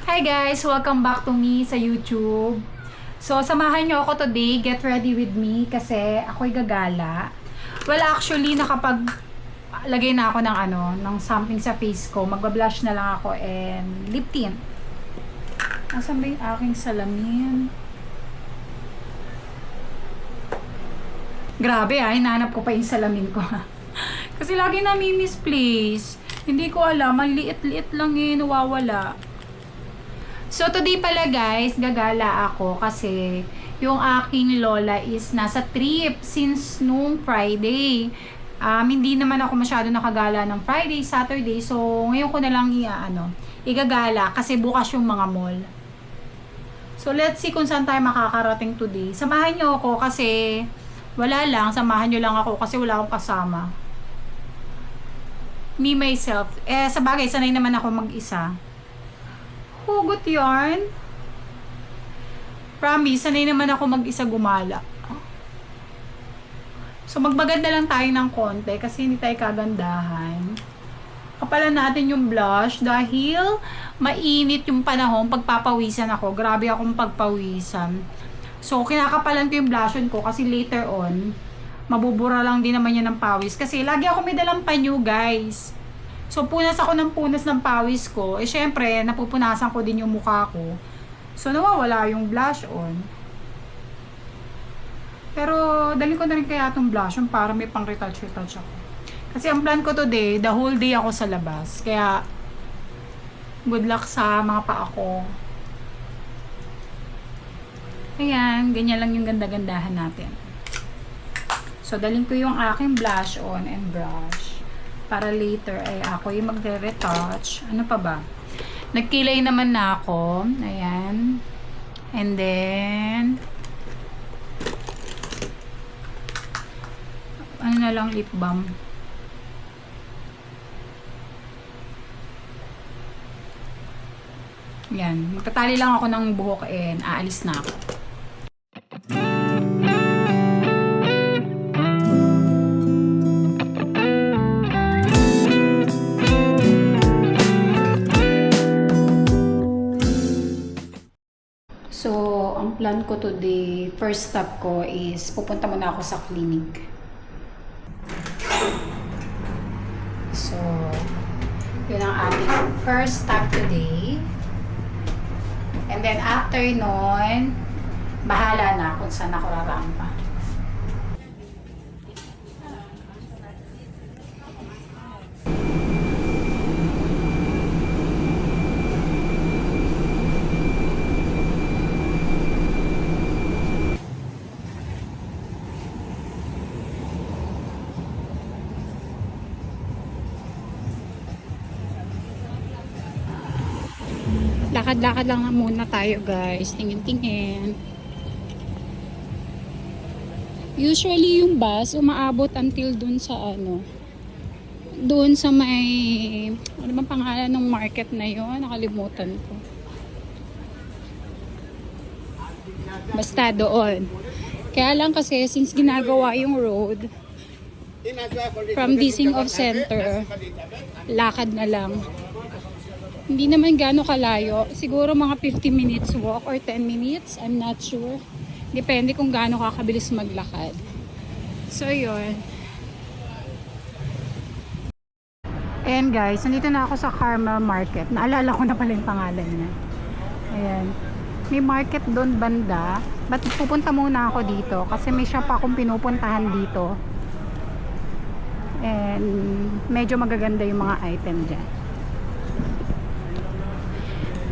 Hi guys! Welcome back to me sa YouTube. So, samahan nyo ako today. Get ready with me kasi ako'y gagala. Well, actually, lagay na ako ng something sa face ko. Magbablush na lang ako and lip tint. Asan ba yung aking salamin? Grabe hinanap ko pa yung salamin ko. Kasi lagi nami-misplace. Hindi ko alam, ang liit-liit lang nawawala. So today pala guys, gagala ako kasi yung aking lola is nasa trip since nung Friday. Hindi naman ako masyado nakagala ng Friday, Saturday. So ngayon ko na lang igagala kasi bukas yung mga mall. So let's see kung saan tayo makakarating today. Samahan nyo ako kasi wala lang, samahan nyo lang ako kasi wala akong kasama. Me, myself. Sa bagay, sanay naman ako mag-isa. Hugot yarn. Promise, sanay naman ako mag-isa gumala. So, magbaganda lang tayo ng konti kasi hindi tayo kagandahan. Kapalan natin yung blush dahil mainit yung panahon. Pagpapawisan ako. Grabe akong pagpawisan. So, kinakapalan ko yung blush ko kasi later on, mabubura lang din naman yan ng pawis. Kasi lagi ako may dalang panyo, guys. So, punas ako ng punas ng pawis ko. Syempre, napupunasan ko din yung mukha ko. So, nawawala yung blush on. Pero, dali ko na rin kaya itong blush on para may pang retouch ako. Kasi ang plan ko today, the whole day ako sa labas. Kaya, good luck sa mga paa ko. Ayan, ganyan lang yung ganda-gandahan natin. So, dalhin ko yung aking blush on and brush. Para later ay ako yung magre-retouch. Ano pa ba? Nagkilay naman na ako. Ayan. And then, ano na lang, lip balm. Yan. Magtatali lang ako ng buhok and aalis na ako. So, ang plan ko today, first stop ko is pupunta muna ako sa clinic. So, yun ang ating first stop today. And then after nun, bahala na kung saan ako rarampa. Lakad-lakad lang muna tayo guys. Tingin-tingin. Usually yung bus umaabot until dun sa doon sa may ano bang pangalan ng market na yon, nakalimutan ko. Basta doon. Kaya lang kasi since ginagawa yung road from Dising of Center, lakad na lang. Hindi naman gaano kalayo. Siguro mga 50 minutes walk or 10 minutes. I'm not sure. Depende kung gaano kakabilis maglakad. So, yun. And guys, nandito na ako sa Carmel Market. Naalala ko na pala yung pangalan niya. Ayan. May market doon banda. But pupunta muna ako dito kasi may shop akong pinupuntahan dito. And medyo magaganda yung mga item dyan.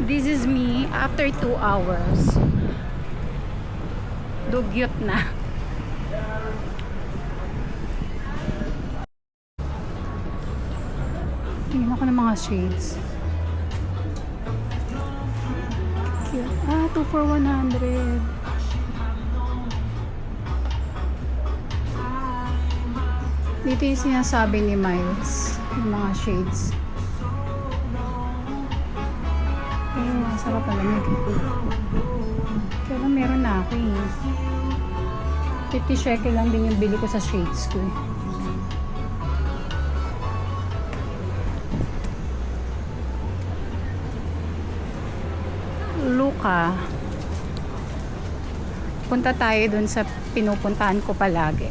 This is me after 2 hours. Dugyot na. Tingnan ako ng mga shades. Cute. 2 for 100. Dito yung sinasabi ni Miles. Yung mga shades. Sarap palamig. Kaya meron na ako 50 shekel lang din yung bili ko sa shades ko. Luca. Punta tayo dun sa pinupuntahan ko palagi.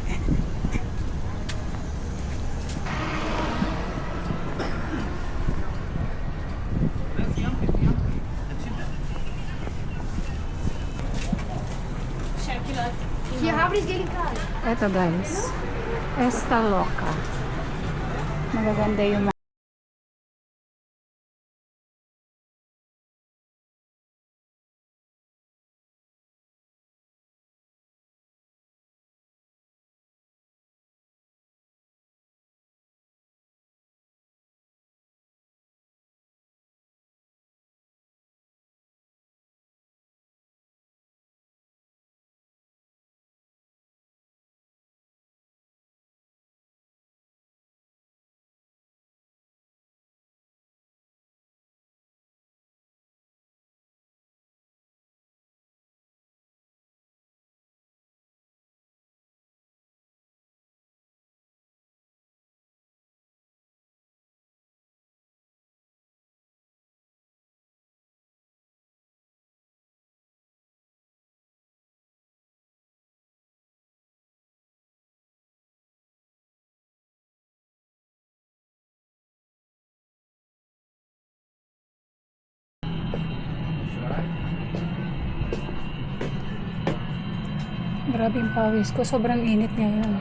Eto guys, Esta Loca. Magaganda yung grabe yung pawis ko. Sobrang init ngayon.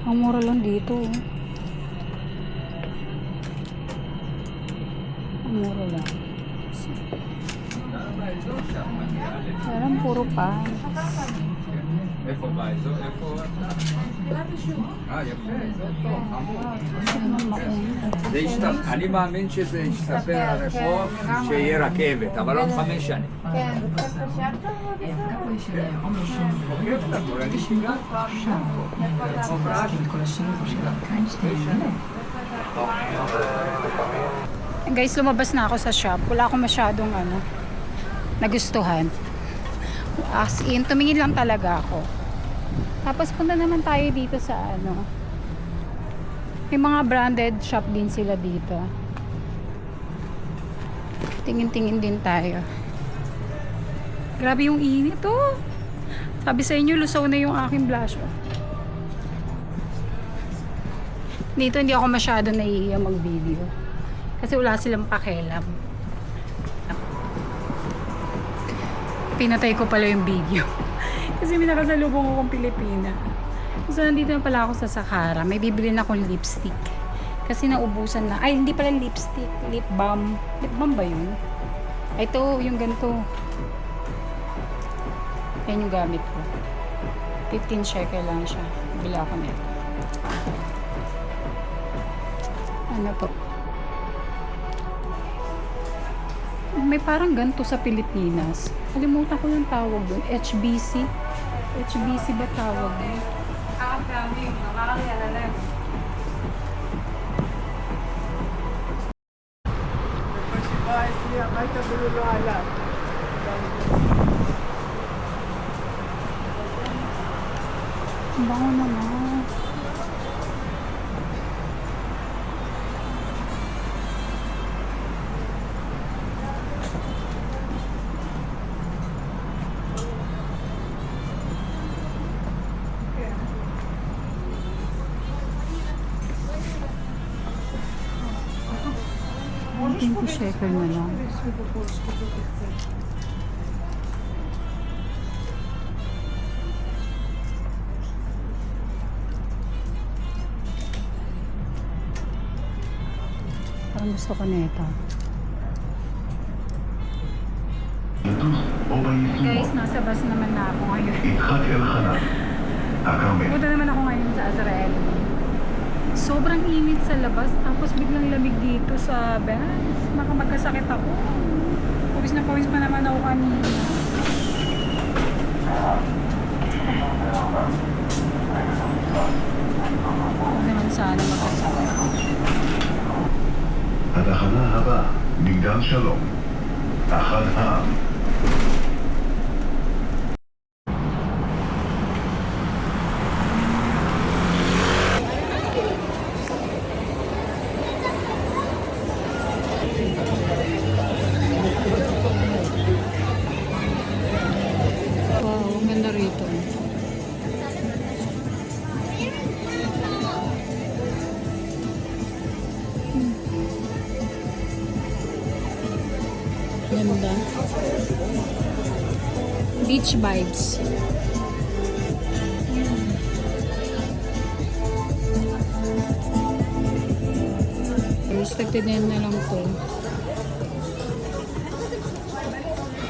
Ang mura lang dito. Ang mura lang. Parang puro pa. איפה בא? איפה אתה? יפה, זה טוב, חמור. אני מאמין שזה ישתפר הרחוב, שיהיה רכבת, אבל עוד 5 שנים. כן, וקצת חשבת? עוקב את הכל, אני שיגעת פעם שם. Guys, lumabas na ako sa shop. Wala akong masyadong nagustuhan. As in, tumingin lang talaga ako. Tapos punta naman tayo dito sa may mga branded shop din sila dito. Tingin-tingin din tayo. Grabe yung init oh. Sabi sa inyo, lusaw na yung aking blush oh. Dito hindi ako masyado naiiya mag-video. Kasi wala silang pakialam. Pinatay ko pala yung video. Kasi may nakasalubong akong Pilipina. So, nandito na pala ako sa Sahara. May bibili na akong lipstick. Kasi naubusan na. Ay, hindi pala lipstick. Lip balm. Lip balm ba yun? Ay, ito, yung ganito. Yan yung gamit ko. 15 shekel lang siya. Bili ako nito. Ano to? May parang ganito sa Pilipinas. Kalimutan ko yung tawag doon. HBC. HBC ba tawag doon? Ang bango naman. $20 shekel na lang. Parang gusto ko na ito. Guys, nasa bus naman na ako ngayon. Punta naman ako ngayon sa Azrael. Sobrang init sa labas, tapos biglang lamig dito sa bus. Magkasakit ako. Pawis na pawis pa naman ako kanina. Huwag naman sana magkasakit. התחנה הבאה, מגדל שלום, אחד העם. ganda. Beach vibes. Restricted na lang to.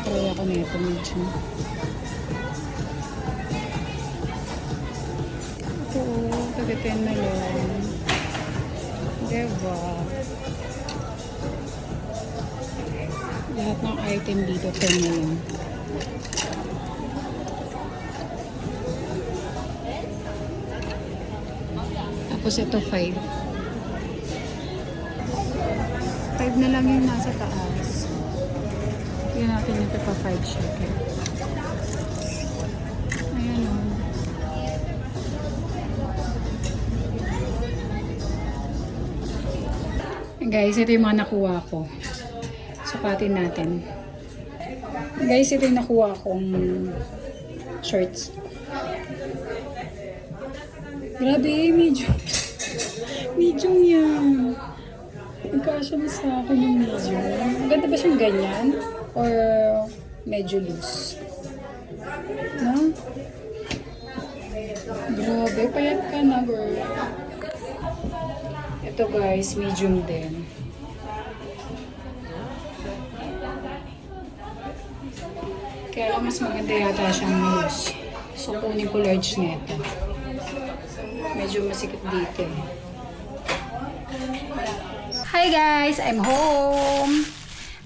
Try ako na ito medyo. Ito, tag-10 na lang. Diba? Lahat ng item dito 10 na lang. Tapos ito 5. 5 na lang yung nasa taas. Tignan natin ito pa 5 shekel. Ayan o. Guys, ito yung mga nakuha ko. Sukatin natin. Guys, ito yung nakuha kong shorts. Grabe, medium. Medium yan. Nagkasya na sa akin yung medium. Ganda ba siyang ganyan? Or medyo loose? No? Grabe, payat ka na, girl. Ito guys, medium din. Kaya lang mas maganda yata siyang loose. So, kunin ko large nito. Medyo masikip dito eh. Hi guys! I'm home!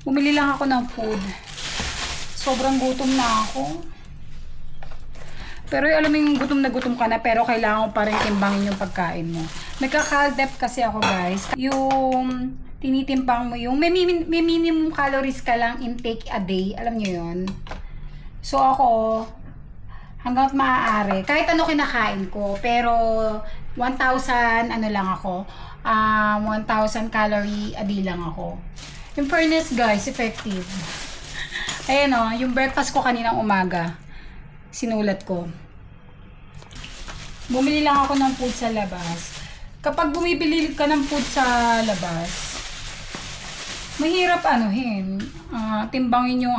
Bumili lang ako ng food. Sobrang gutom na ako. Pero alam mo yung gutom na gutom ka na pero kailangan mo pa rin timbangin yung pagkain mo. Nagka-caldep kasi ako guys. Yung tinitimbang mo yung may minimum calories ka lang intake a day. Alam nyo yun? So ako, hanggang maaari, kahit ano kinakain ko, pero 1,000 ano lang ako, 1,000 calorie a day lang ako. Yung fairness guys, effective. Ayan o, yung breakfast ko kaninang umaga, sinulat ko. Bumili lang ako ng food sa labas. Kapag bumibili ka ng food sa labas, mahirap anuhin, timbangin yung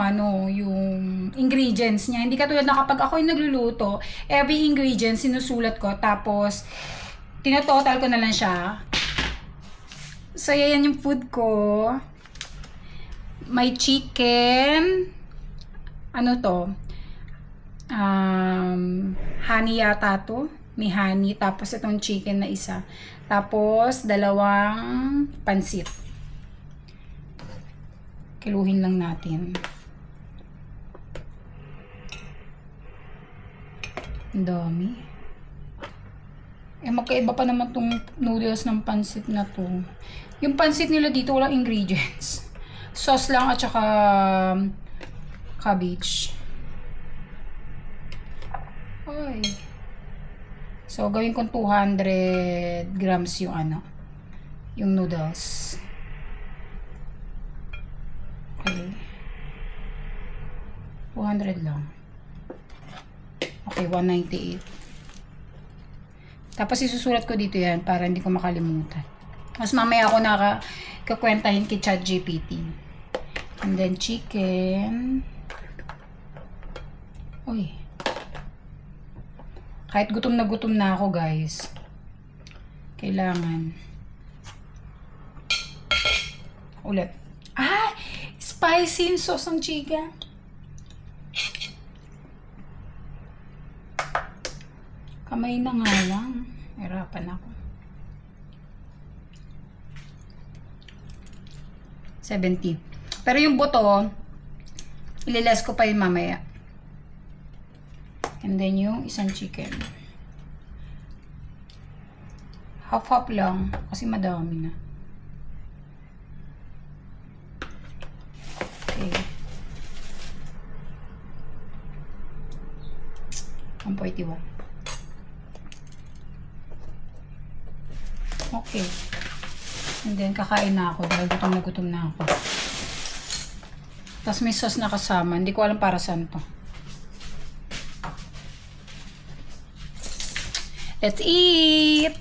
yung ingredients niya. Hindi katulad na kapag ako yung nagluluto, every ingredient sinusulat ko, tapos tinototal ko na lang siya. So, yan yung food ko. May chicken. Ano to? Honey yata to. May honey. Tapos itong chicken na isa. Tapos, 2 pansit. Kiluhin lang natin. Ang dami. Magkaiba pa naman tong noodles ng pansit na to. Yung pansit nila dito walang ingredients. Sauce lang at saka cabbage. Ay. So, gawin kong 200 grams yung yung noodles. Okay. 200 lang. Okay, 198. Tapos isusulat ko dito yan para hindi ko makalimutan. Mas mamaya ako nakakwentahin kay ChatGPT. And then chicken. Uy. Kahit gutom na ako guys. Kailangan. Ulit. Spicy yung sauce ng chicken. Kamay na nga lang. Hirapan ako. 70. Pero yung buto, ililes ko pa yung mamaya. And then yung isang chicken. Half-half lang. Kasi madami na. Okay. 141. Okay. And then, kakain na ako dahil gutom na ako. Tapos may sauce na kasama. Hindi ko alam para saan to. Let's eat!